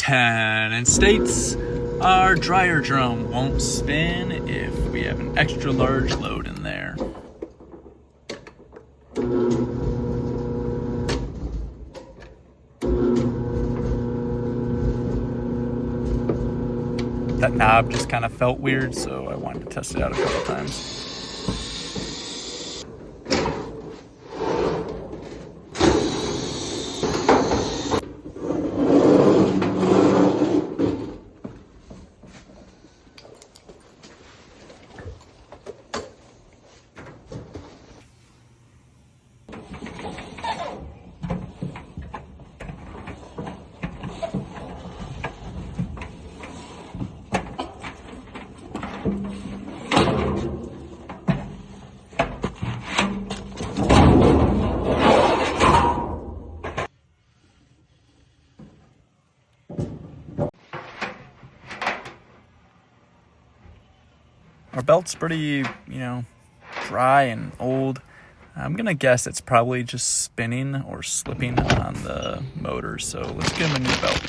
10, and states our dryer drum won't spin if we have an extra large load in there. That knob just kind of felt weird, so I wanted to test it out a couple times. Our belt's pretty, dry and old. I'm gonna guess it's probably just spinning or slipping on the motor, so let's give him a new belt.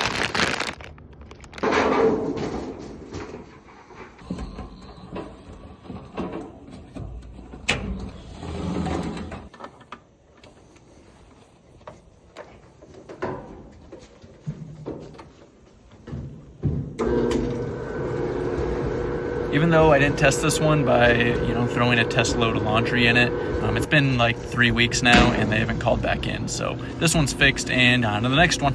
Even though I didn't test this one by, throwing a test load of laundry in it, it's been like 3 weeks now and they haven't called back in. So this one's fixed and on to the next one.